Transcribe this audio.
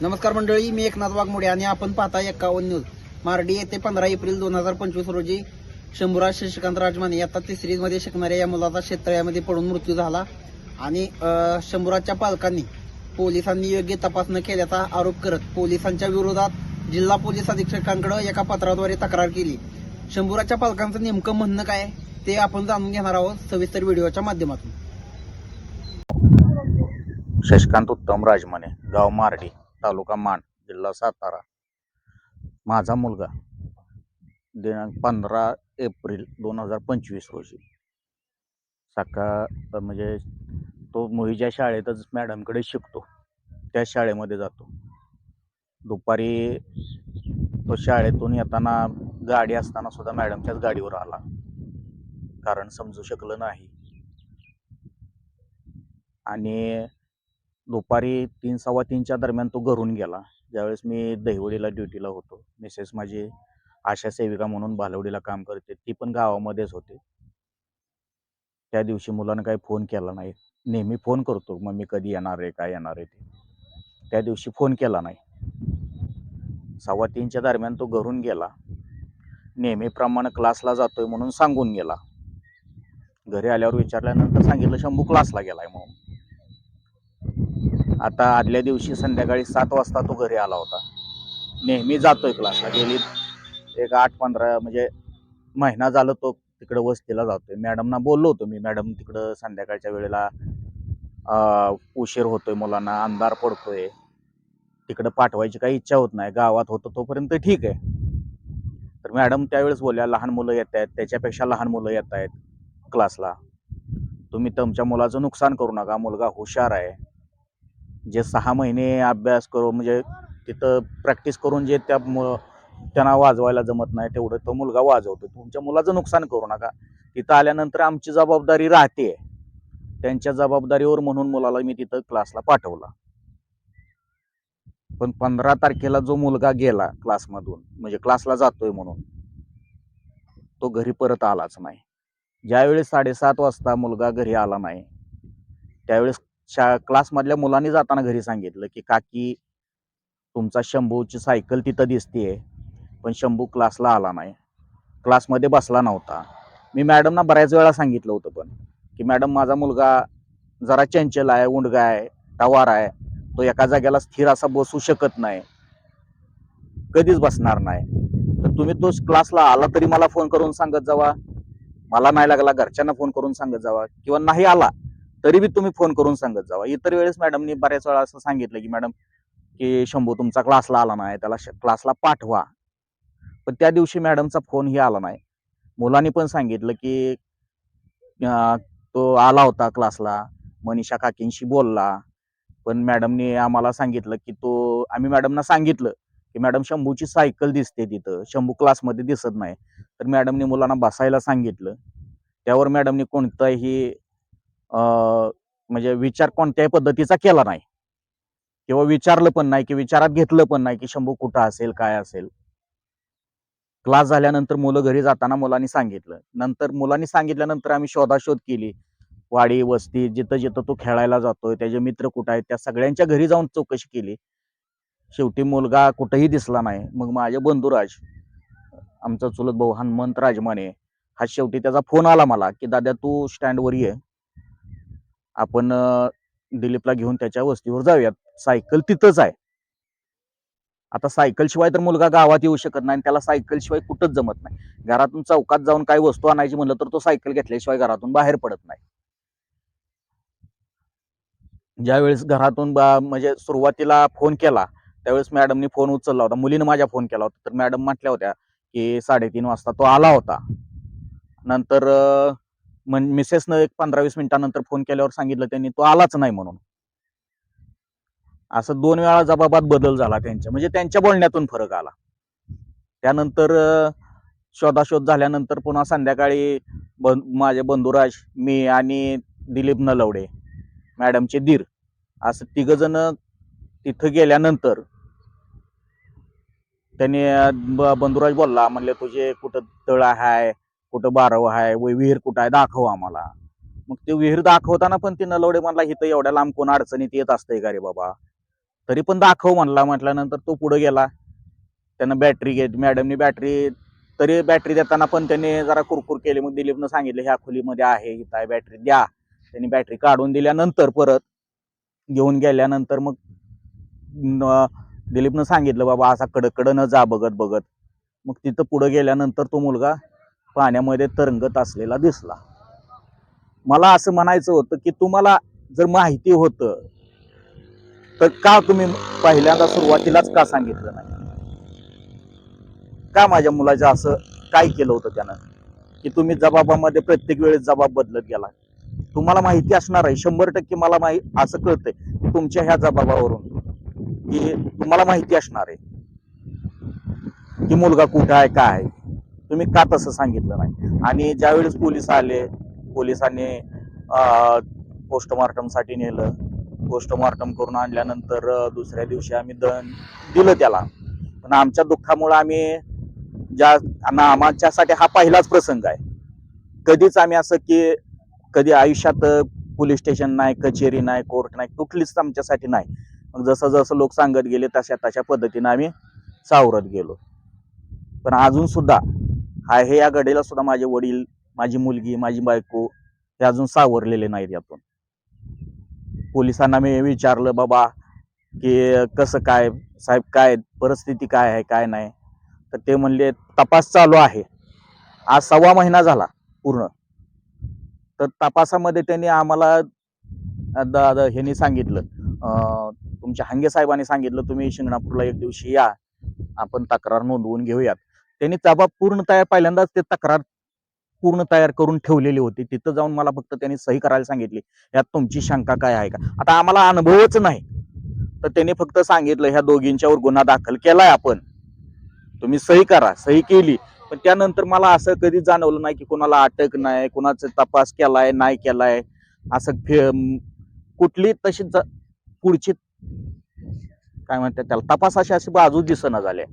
नमस्कार मंडळी, मी एकनाथ वाघमोडे आणि आपण पाहता 51 न्यूज. मार्डी येथे 15 एप्रिल 2025 रोजी शंभूराज शशिकांत राजमाने आता तिसरीमध्ये शिकणाऱ्या या मुलाचा शेततळ्यामध्ये पडून मृत्यू झाला आणि शंभूराजच्या पालकांनी पोलिसांनी योग्य तपास न केल्याचा आरोप करत पोलिसांच्या विरोधात जिल्हा पोलीस अधीक्षकांकडे एका पत्राद्वारे तक्रार केली. शंभूराजच्या पालकांचं नेमकं म्हणणं काय ते आपण जाणून घेणार आहोत सविस्तर व्हिडिओच्या माध्यमातून. शशिकांत उत्तम राजमाने, गाव मार्डी, तालुका माण, जिल्हा सातारा. माझा मुलगा दिनांक 15 एप्रिल 2025 रोजी सकाळ म्हणजे तो मुलीच्या शाळेतच मॅडमकडे शिकतो, त्या शाळेमध्ये जातो. दुपारी तो शाळेतून येताना गाडी असताना सुद्धा मॅडमच्याच गाडीवर आला, कारण समजू शकलं नाही. आणि दुपारी 3-3:15च्या दरम्यान तो घरून गेला. ज्यावेळेस मी दहिवडीला ड्युटीला होतो, मिसेस माझी आशा सेविका म्हणून भालवडीला काम करते, ती पण गावामध्येच होते. त्या दिवशी मुलानं काही फोन केला नाही. नेहमी फोन करतो, मम्मी कधी येणार आहे, काय येणार आहे ते. त्या दिवशी फोन केला नाही. 2:15च्या दरम्यान तो घरून गेला. नेहमीप्रमाणे क्लासला जातोय म्हणून सांगून गेला. घरी आल्यावर विचारल्यानंतर सांगितलं शंभू क्लासला गेलाय म्हणून. आता आदल्या दिवशी संध्याकाळी 7 वाजता तो घरी आला होता. नेहमी जातोय क्लासला, गेली एक 8-15 म्हणजे महिना झालं तो तिकडं वस्तीला जातोय. मॅडमना बोललो होतो मी, मॅडम तिकडं संध्याकाळच्या वेळेला उशीर होतोय, मुलांना अंधार पडतोय, तिकडं पाठवायची काही इच्छा होत नाही, गावात होतं तोपर्यंत ठीक आहे. तर मॅडम त्यावेळेस बोलल्या लहान मुलं येत आहेत, त्याच्यापेक्षा लहान मुलं येत आहेत क्लासला, तुम्ही तुमच्या मुलाचं नुकसान करू नका, मुलगा हुशार आहे. जे 6 महिने अभ्यास करून म्हणजे तिथं प्रॅक्टिस करून जे त्यांना वाजवायला जमत नाही तेवढं तो मुलगा वाजवतो. तुमच्या मुलाचं नुकसान करू नका. तिथं आल्यानंतर आमची जबाबदारी राहते, त्यांच्या जबाबदारीवर म्हणून मुलाला मी तिथं क्लासला पाठवला. पण 15 तारखेला जो मुलगा गेला क्लासमधून, म्हणजे क्लासला जातोय म्हणून, तो घरी परत आलाच नाही. ज्यावेळेस 7:30 वाजता मुलगा घरी आला नाही, त्यावेळेस क्लासमधल्या मुलांनी जाताना घरी सांगितलं की काकी तुमचा शंभूची सायकल तिथं दिसतेय, पण शंभू क्लासला आला नाही, क्लासमध्ये बसला नव्हता. मी मॅडमना बऱ्याच वेळा सांगितलं होतं पण की मॅडम माझा मुलगा जरा चंचल आहे, उंडगा आहे, टवार आहे, तो एका जागेला स्थिर असा बसू शकत नाही, कधीच बसणार नाही. तर तुम्ही तो क्लासला आला तरी मला फोन करून सांगत जावा, मला नाही लागला घरच्यांना फोन करून सांगत जावा, किंवा नाही आला तरी बी तुम्ही फोन करून सांगत जावा. इतर वेळेस मॅडमनी बऱ्याच वेळा असं सांगितलं की मॅडम की शंभू तुमचा क्लासला आला नाही, त्याला क्लासला पाठवा. पण त्या दिवशी मॅडमचा फोनही आला नाही. मुलांनी पण सांगितलं की तो आला होता क्लासला, मनीषा काकींशी बोलला, पण मॅडमनी आम्हाला सांगितलं की आम्ही मॅडमना सांगितलं की मॅडम शंभूची सायकल दिसते तिथं, शंभू क्लासमध्ये दिसत नाही. तर मॅडमनी मुलांना बसायला सांगितलं. त्यावर मॅडमनी कोणताही म्हणजे विचार कोणत्याही पद्धतीचा केला नाही, किंवा विचारलं पण नाही, की विचारात घेतलं पण नाही की शंभू कुठं असेल, काय असेल. क्लास झाल्यानंतर मुलं घरी जाताना मुलांनी सांगितलं. नंतर मुलांनी सांगितल्यानंतर आम्ही शोधाशोध केली, वाडी वस्ती जिथं जिथं तो खेळायला जातोय, त्याचे मित्र कुठं आहेत, त्या सगळ्यांच्या घरी जाऊन चौकशी केली. शेवटी मुलगा कुठेही दिसला नाही. मग माझे बंधुराज, आमचा चुलत भाऊ हनुमंत राजमाने, हा शेवटी त्याचा फोन आला मला की दादा तू स्टँडवर ये, आपण दिलीपला घेऊन त्याच्या वस्तीवर जाऊयात, सायकल तिथंच आहे. आता सायकल शिवाय तर मुलगा गावात येऊ शकत नाही, त्याला सायकल शिवाय कुठंच जमत नाही. घरातून चौकात जाऊन काही वस्तू आणायची म्हणलं तर तो सायकल घेतल्याशिवाय घरातून बाहेर पडत नाही. ज्यावेळेस घरातून म्हणजे सुरुवातीला फोन केला त्यावेळेस मॅडमनी फोन उचलला होता, मुलीनं माझ्या फोन केला होता. तर मॅडम म्हटल्या होत्या की 3:30 वाजता तो आला होता. नंतर मिसेसनं एक 15-20 मिनिटानंतर फोन केल्यावर सांगितलं त्यांनी तो आलाच नाही म्हणून. असं 2 वेळा जबाबात बदल झाला त्यांच्या, म्हणजे त्यांच्या बोलण्यातून फरक आला. त्यानंतर शोधाशोध झाल्यानंतर पुन्हा संध्याकाळी माझे बंधुराज, मी आणि दिलीप नलवडे, मॅडमचे दीर, असं 3 जण तिथं गेल्यानंतर त्यांनी बंधुराज बोलला, म्हणले तुझे कुठं तळ आहे, कुठं बारव आहे, विहीर कुठं आहे, दाखव आम्हाला. मग ते विहीर दाखवताना पण ते नलवडे म्हणला इथं एवढ्या लांब कोण अडचणीत येत असतंय का रे बाबा, तरी पण दाखव म्हणला. म्हटल्यानंतर तो पुढे गेला. त्यानं बॅटरी घेत, मॅडमनी बॅटरी, तरी बॅटरी देताना पण त्याने जरा कुरकुर केली. मग दिलीपनं सांगितलं ह्या खोलीमध्ये आहे, इथं आहे बॅटरी, द्या. त्यांनी बॅटरी काढून दिल्यानंतर परत घेऊन गेल्यानंतर मग दिलीपनं सांगितलं बाबा असा कडकडं जा बघत बघत. मग तिथं पुढे गेल्यानंतर तो मुलगा पाण्यामध्ये तरंगत असलेला दिसला. मला असं म्हणायचं होतं की तुम्हाला जर माहिती होतं तर का तुम्ही पहिल्यांदा सुरुवातीलाच का सांगितलं नाही? का माझ्या मुलाचं असं काय केलं होतं त्यानं की तुम्ही जबाबामध्ये प्रत्येक वेळेस जबाब बदलत गेला? तुम्हाला माहिती असणार आहे 100% मला असं कळतंय की तुमच्या ह्या जबाबावरून की तुम्हाला माहिती असणार आहे की मुलगा कुठं आहे, काय आहे. तुम्ही का तसं सांगितलं नाही? आणि ज्यावेळेस पोलीस आले, पोलिसांनी पोस्टमॉर्टमसाठी नेलं. पोस्टमॉर्टम करून आणल्यानंतर दुसऱ्या दिवशी आम्ही दहन दिलं त्याला. पण आमच्या दुःखामुळे आमच्यासाठी हा पहिलाच प्रसंग आहे. कधीच आम्ही असं की कधी आयुष्यात पोलीस स्टेशन नाही, कचेरी नाही, कोर्ट नाही, कुठलीच आमच्यासाठी नाही. मग जसं जसं लोक सांगत गेले तशा पद्धतीने आम्ही सावरत गेलो. पण अजून सुद्धा हे या घडीला सुद्धा माझे वडील, माझी मुलगी, माझी बायको हे अजून सावरलेले नाहीत यातून. पोलिसांना मी विचारलं बाबा की कसं काय साहेब, काय परिस्थिती काय आहे, काय नाही. तर ते म्हणले तपास चालू आहे. आज 1.25 महिना झाला पूर्ण. तर तपासामध्ये त्यांनी आम्हाला ह्यांनी सांगितलं, तुमच्या हांगे साहेबांनी सांगितलं तुम्ही शिंगणापूरला एक दिवशी या, आपण तक्रार नोंदवून घेऊयात. त्यांनी जबाब पूर्ण तयार, पहिल्यांदाच ते तक्रार पूर्ण तयार करून ठेवलेली होती. तिथं जाऊन मला फक्त त्यांनी सही करायला सांगितली, यात तुमची शंका काय आहे का? आता आम्हाला अनुभवच नाही, तर त्यांनी फक्त सांगितलं ह्या दोघींच्यावर गुन्हा दाखल केलाय आपण, तुम्ही सही करा. सही केली. पण त्यानंतर मला असं कधी जाणवलं नाही की कोणाला अटक नाही, कोणाचा तपास केलाय नाही केलाय, असं कुठली तशी पुढची काय म्हणतात त्याला तपासाची अशी बाजूच दिसना झाल्या.